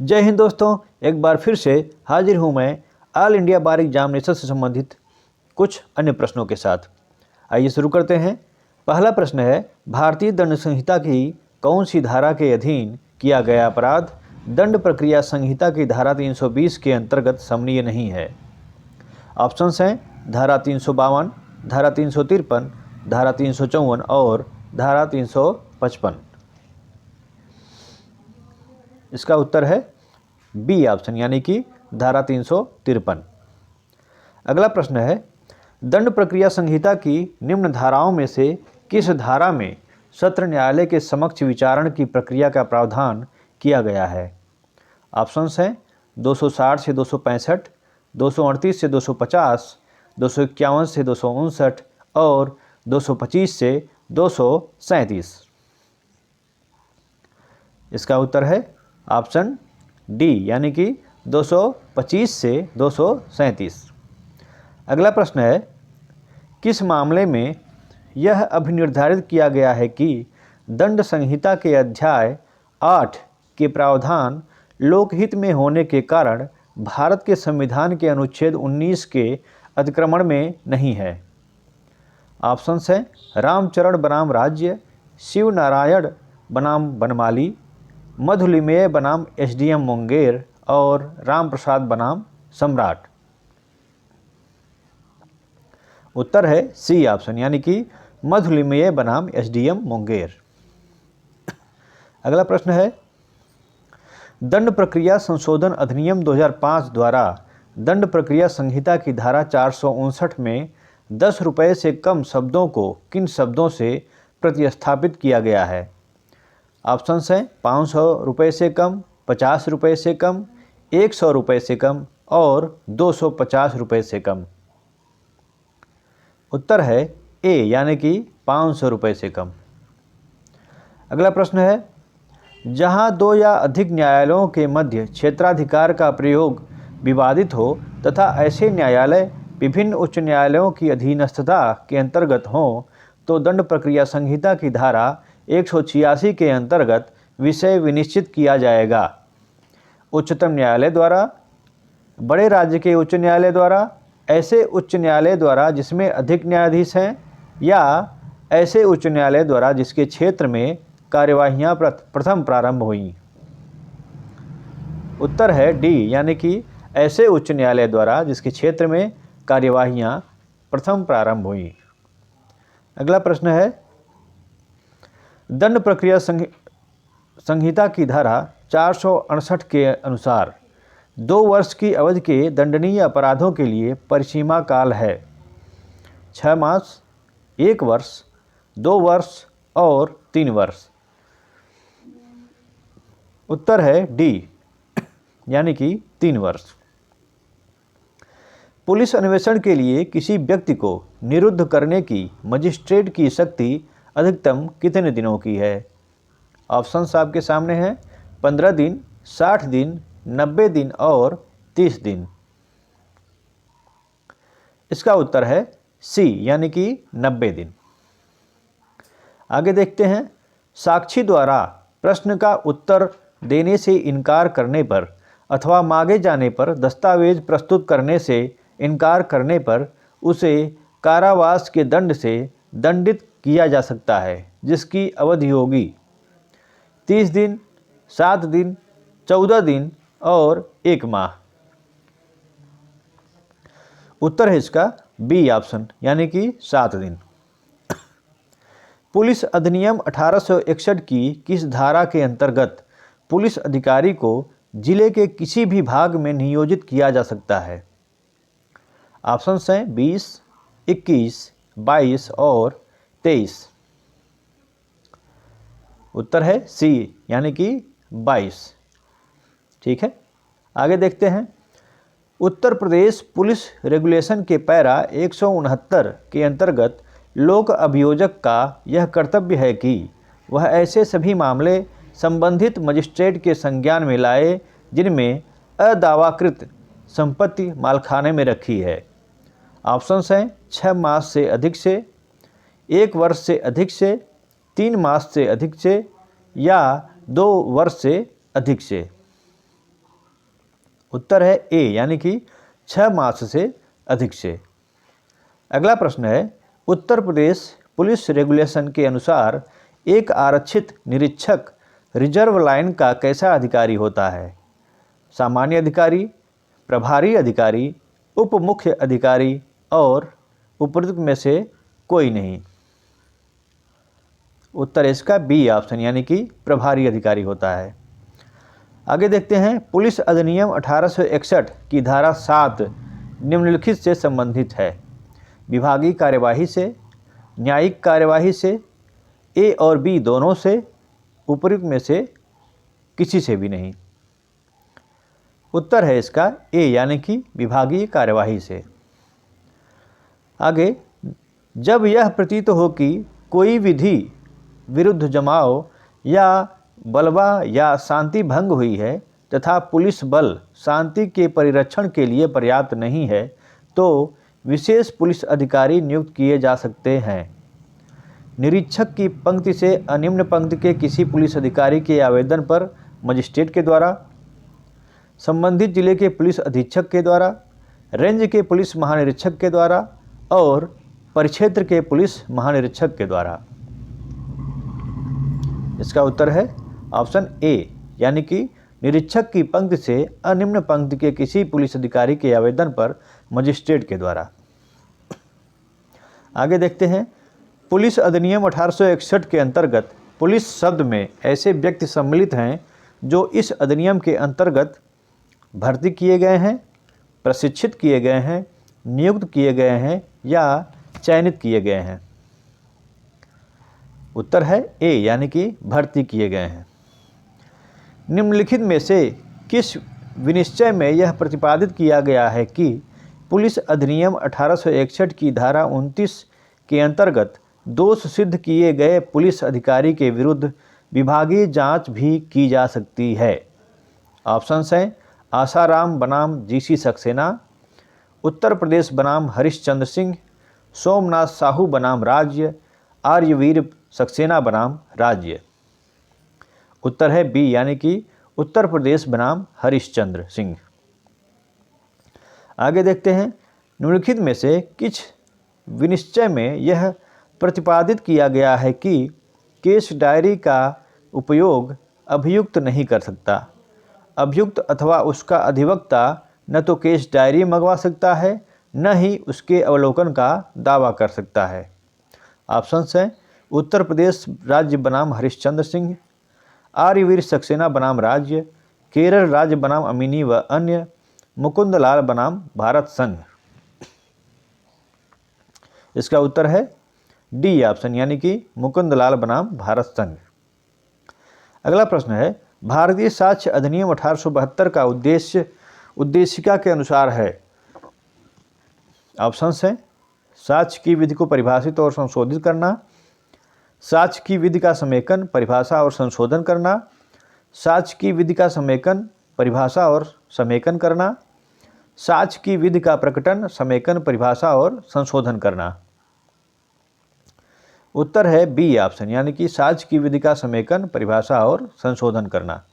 जय हिंद दोस्तों, एक बार फिर से हाजिर हूँ मैं ऑल इंडिया बार एग्जामिनेशन से संबंधित कुछ अन्य प्रश्नों के साथ। आइए शुरू करते हैं। पहला प्रश्न है, भारतीय दंड संहिता की कौन सी धारा के अधीन किया गया अपराध दंड प्रक्रिया संहिता की धारा 320 के अंतर्गत समनीय नहीं है? ऑप्शंस हैं धारा 352, धारा 353, धारा 354 और धारा 355। इसका उत्तर है बी ऑप्शन, यानी कि धारा 353। अगला प्रश्न है, दंड प्रक्रिया संहिता की निम्न धाराओं में से किस धारा में सत्र न्यायालय के समक्ष विचारण की प्रक्रिया का प्रावधान किया गया है? ऑप्शंस हैं 260 से 265, 238 से 250, 251 से 259 और 225 से 237। इसका उत्तर है ऑप्शन डी, यानी कि 225 से 237। अगला प्रश्न है, किस मामले में यह अभिनिर्धारित किया गया है कि दंड संहिता के अध्याय 8 के प्रावधान लोकहित में होने के कारण भारत के संविधान के अनुच्छेद 19 के अतिक्रमण में नहीं है? ऑप्शंस हैं रामचरण बनाम राज्य, शिव नारायण बनाम बनमाली, मधुलिमेय बनाम एसडीएम मुंगेर और राम प्रसाद बनाम सम्राट। उत्तर है सी ऑप्शन, यानी कि मधुलिमेय बनाम एसडीएम मुंगेर। अगला प्रश्न है, दंड प्रक्रिया संशोधन अधिनियम 2005 द्वारा दंड प्रक्रिया संहिता की धारा 459 में 10 रुपये से कम शब्दों को किन शब्दों से प्रतिस्थापित किया गया है? ऑप्शंस हैं 500 रुपये से कम, 50 रुपये से कम, 100 रुपये से कम और 250 रुपये से कम। उत्तर है ए, यानी कि 500 रुपये से कम। अगला प्रश्न है, जहां दो या अधिक न्यायालयों के मध्य क्षेत्राधिकार का प्रयोग विवादित हो तथा ऐसे न्यायालय विभिन्न उच्च न्यायालयों की अधीनस्थता के अंतर्गत हों तो दंड प्रक्रिया संहिता की धारा 186 के अंतर्गत विषय विनिश्चित किया जाएगा। उच्चतम न्यायालय द्वारा, बड़े राज्य के उच्च न्यायालय द्वारा, ऐसे उच्च न्यायालय द्वारा जिसमें अधिक न्यायाधीश हैं, या ऐसे उच्च न्यायालय द्वारा जिसके क्षेत्र में कार्यवाहियां प्रथम प्रारंभ हुई। उत्तर है डी, यानी कि ऐसे उच्च न्यायालय द्वारा जिसके क्षेत्र में कार्यवाहियां प्रथम प्रारंभ हुई। अगला प्रश्न है, दंड प्रक्रिया संहिता की धारा 468 के अनुसार 2 वर्ष की अवधि के दंडनीय अपराधों के लिए परिसीमा काल है 6 मास, 1 वर्ष, 2 वर्ष और 3 वर्ष। उत्तर है डी, यानी कि 3 वर्ष। पुलिस अन्वेषण के लिए किसी व्यक्ति को निरुद्ध करने की मजिस्ट्रेट की शक्ति अधिकतम कितने दिनों की है? ऑप्शंस आपके सामने हैं 15 दिन, 60 दिन, 90 दिन और 30 दिन। इसका उत्तर है सी, यानी कि 90 दिन। आगे देखते हैं, साक्षी द्वारा प्रश्न का उत्तर देने से इनकार करने पर अथवा मांगे जाने पर दस्तावेज प्रस्तुत करने से इनकार करने पर उसे कारावास के दंड से दंडित किया जा सकता है, जिसकी अवधि होगी 30 दिन, 7 दिन, 14 दिन और 1 माह। उत्तर है इसका बी ऑप्शन, यानी कि 7 दिन। पुलिस अधिनियम 1861 की किस धारा के अंतर्गत पुलिस अधिकारी को जिले के किसी भी भाग में नियोजित किया जा सकता है? ऑप्शंस हैं 20, 21, 22 और 23। उत्तर है सी, यानी कि 22। ठीक है, आगे देखते हैं, उत्तर प्रदेश पुलिस रेगुलेशन के पैरा 169 के अंतर्गत लोक अभियोजक का यह कर्तव्य है कि वह ऐसे सभी मामले संबंधित मजिस्ट्रेट के संज्ञान में लाए जिनमें अदावाकृत संपत्ति मालखाने में रखी है। ऑप्शंस हैं 6 मास से अधिक से, 1 वर्ष से अधिक से, 3 मास से अधिक से या 2 वर्ष से अधिक से। उत्तर है ए यानी कि 6 मास से अधिक से। अगला प्रश्न है, उत्तर प्रदेश पुलिस रेगुलेशन के अनुसार एक आरक्षित निरीक्षक रिजर्व लाइन का कैसा अधिकारी होता है? सामान्य अधिकारी, प्रभारी अधिकारी, उप मुख्य अधिकारी और उपयुक्त में से कोई नहीं। उत्तर इसका बी ऑप्शन यानी कि प्रभारी अधिकारी होता है। आगे देखते हैं, पुलिस अधिनियम 1861 की धारा 7 निम्नलिखित से संबंधित है? विभागीय कार्यवाही से, न्यायिक कार्यवाही से, ए और बी दोनों से, उपयुक्त में से किसी से भी नहीं। उत्तर है इसका ए यानी कि विभागीय कार्यवाही से। आगे, जब यह प्रतीत हो कि कोई विधि विरुद्ध जमाव या बलवा या शांति भंग हुई है तथा पुलिस बल शांति के परिरक्षण के लिए पर्याप्त नहीं है तो विशेष पुलिस अधिकारी नियुक्त किए जा सकते हैं। निरीक्षक की पंक्ति से अनिम्न पंक्ति के किसी पुलिस अधिकारी के आवेदन पर मजिस्ट्रेट के द्वारा, संबंधित जिले के पुलिस अधीक्षक के द्वारा, रेंज के पुलिस महानिरीक्षक के द्वारा और परिक्षेत्र के पुलिस महानिरीक्षक के द्वारा। इसका उत्तर है ऑप्शन ए यानी कि निरीक्षक की पंक्ति से अनिम्न पंक्ति के किसी पुलिस अधिकारी के आवेदन पर मजिस्ट्रेट के द्वारा। आगे देखते हैं, पुलिस अधिनियम 1861 के अंतर्गत पुलिस शब्द में ऐसे व्यक्ति सम्मिलित हैं जो इस अधिनियम के अंतर्गत भर्ती किए गए हैं, प्रशिक्षित किए गए हैं, नियुक्त किए गए हैं या चयनित किए गए हैं। उत्तर है ए यानी कि भर्ती किए गए हैं। निम्नलिखित में से किस विनिश्चय में यह प्रतिपादित किया गया है कि पुलिस अधिनियम 1861 की धारा 29 के अंतर्गत दोष सिद्ध किए गए पुलिस अधिकारी के विरुद्ध विभागीय जांच भी की जा सकती है? ऑप्शंस हैं, आसाराम बनाम जीसी सक्सेना, उत्तर प्रदेश बनाम हरिश्चंद्र सिंह, सोमनाथ साहू बनाम राज्य, आर्यवीर सक्सेना बनाम राज्य। उत्तर है बी यानी कि उत्तर प्रदेश बनाम हरिश्चंद्र सिंह। आगे देखते हैं, निम्नलिखित में से किस विनिश्चय में यह प्रतिपादित किया गया है कि केस डायरी का उपयोग अभियुक्त नहीं कर सकता? अभियुक्त अथवा उसका अधिवक्ता न तो केस डायरी मंगवा सकता है न ही उसके अवलोकन का दावा कर सकता है। ऑप्शंस हैं, उत्तर प्रदेश राज्य बनाम हरिश्चंद्र सिंह, आर्यवीर सक्सेना बनाम राज्य, केरल राज्य बनाम अमीनी व अन्य, मुकुंदलाल बनाम भारत संघ। इसका उत्तर है डी ऑप्शन यानी कि मुकुंदलाल बनाम भारत संघ। अगला प्रश्न है, भारतीय साक्ष्य अधिनियम 1872 का उद्देशिका के अनुसार है? ऑप्शंस हैं, साक्ष्य की विधि को परिभाषित और संशोधित करना, साक्ष्य की विधि का समेकन, परिभाषा और संशोधन करना, साक्ष्य की विधि का समेकन, परिभाषा और समेकन करना, साक्ष्य की विधि का प्रकटन, समेकन, परिभाषा और संशोधन करना। उत्तर है बी ऑप्शन यानी कि साक्ष्य की विधि का समेकन, परिभाषा और संशोधन करना।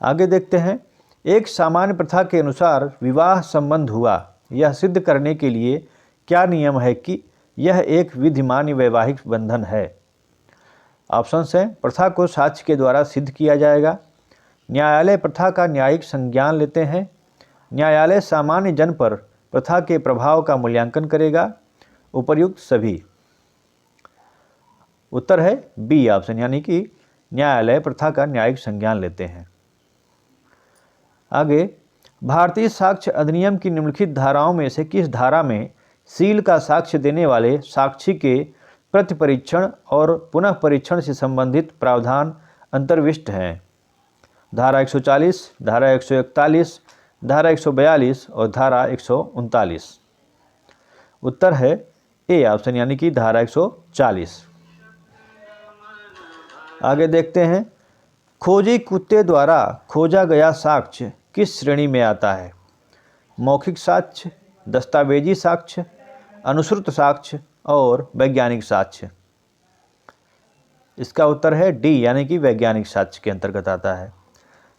आगे देखते हैं, एक सामान्य प्रथा के अनुसार विवाह संबंध हुआ यह सिद्ध करने के लिए क्या नियम है कि यह एक विधिमान्य वैवाहिक बंधन है? ऑप्शंस हैं, प्रथा को साक्ष्य के द्वारा सिद्ध किया जाएगा, न्यायालय प्रथा का न्यायिक संज्ञान लेते हैं, न्यायालय सामान्य जन पर प्रथा के प्रभाव का मूल्यांकन करेगा, उपर्युक्त सभी। उत्तर है बी ऑप्शन यानी कि न्यायालय प्रथा का न्यायिक संज्ञान लेते हैं। आगे, भारतीय साक्ष्य अधिनियम की निम्नलिखित धाराओं में से किस धारा में सील का साक्ष्य देने वाले साक्षी के प्रतिपरीक्षण और पुनः परीक्षण से संबंधित प्रावधान अंतर्विष्ट हैं? धारा 140, धारा 141, धारा 142 और धारा 139। उत्तर है ए ऑप्शन यानी कि धारा 140। आगे देखते हैं, खोजी कुत्ते द्वारा खोजा गया साक्ष्य किस श्रेणी में आता है? मौखिक साक्ष्य, दस्तावेजी साक्ष्य, अनुश्रुत साक्ष्य और वैज्ञानिक साक्ष्य। इसका उत्तर है डी यानी कि वैज्ञानिक साक्ष्य के अंतर्गत आता है।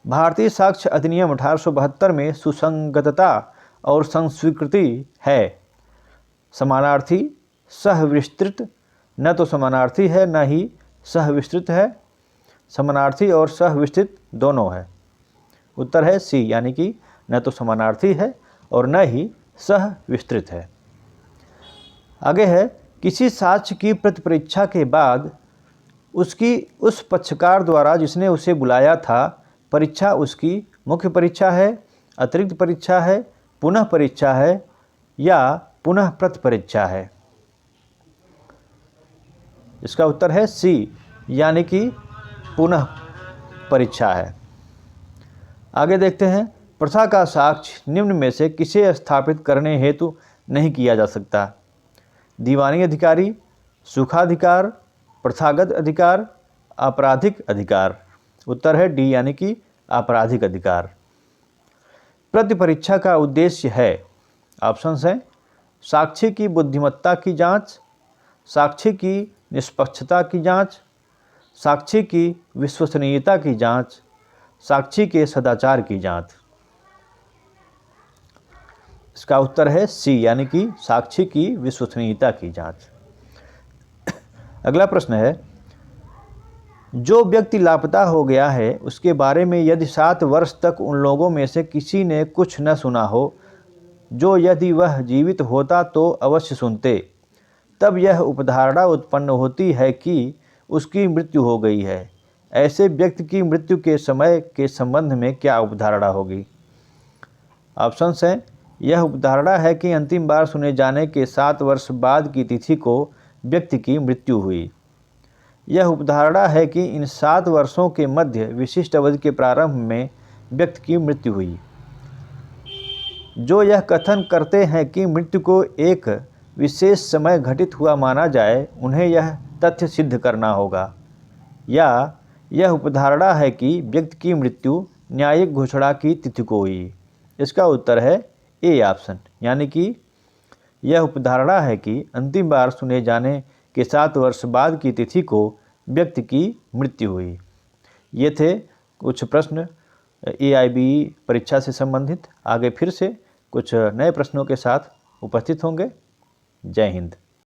भारतीय साक्ष्य अधिनियम 1872 में सुसंगतता और संस्वीकृति है। समानार्थी, सहविस्तृत, न तो समानार्थी है न ही सहविस्तृत है, समानार्थी और सहविस्तृत दोनों है। उत्तर है सी, यानी कि न तो समानार्थी है और न ही सहविस्तृत है। आगे है, किसी साक्ष्य की प्रतिपरीक्षा के बाद उस पक्षकार द्वारा जिसने उसे बुलाया था, परीक्षा उसकी मुख्य परीक्षा है, अतिरिक्त परीक्षा है, पुनः परीक्षा है या पुनः प्रतिपरीक्षा है। इसका उत्तर है सी, यानी कि पुनः परीक्षा है। आगे देखते हैं, प्रथा का साक्ष्य निम्न में से किसे स्थापित करने हेतु नहीं किया जा सकता? दीवानी अधिकारी, सुखाधिकार, प्रथागत अधिकार, आपराधिक अधिकार। उत्तर है डी, यानी कि आपराधिक अधिकार। प्रतिपरीक्षा का उद्देश्य है, ऑप्शंस हैं, साक्षी की बुद्धिमत्ता की जांच, साक्षी की निष्पक्षता की जांच, साक्षी की विश्वसनीयता की जांच, साक्षी के सदाचार की जांच। इसका उत्तर है सी, यानी कि साक्षी की विश्वसनीयता की जांच। अगला प्रश्न है, जो व्यक्ति लापता हो गया है उसके बारे में यदि 7 वर्ष तक उन लोगों में से किसी ने कुछ न सुना हो जो यदि वह जीवित होता तो अवश्य सुनते, तब यह उपधारणा उत्पन्न होती है कि उसकी मृत्यु हो गई है। ऐसे व्यक्ति की मृत्यु के समय के संबंध में क्या उपधारणा होगी? ऑप्शंस हैं, यह उपधारणा है कि अंतिम बार सुने जाने के 7 वर्ष बाद की तिथि को व्यक्ति की मृत्यु हुई। यह उपधारणा है कि इन 7 वर्षों के मध्य विशिष्ट अवधि के प्रारंभ में व्यक्ति की मृत्यु हुई। जो यह कथन करते हैं कि मृत्यु को एक विशेष समय घटित हुआ माना जाए, उन्हें यह तथ्य सिद्ध करना होगा। या यह उपधारणा है कि व्यक्ति की मृत्यु न्यायिक घोषणा की तिथि को हुई। इसका उत्तर है ए ऑप्शन, यानी कि यह उपधारणा है कि अंतिम बार सुने जाने के 7 वर्ष बाद की तिथि को व्यक्ति की मृत्यु हुई। ये थे कुछ प्रश्न AIBE परीक्षा से संबंधित। आगे फिर से कुछ नए प्रश्नों के साथ उपस्थित होंगे। जय हिंद।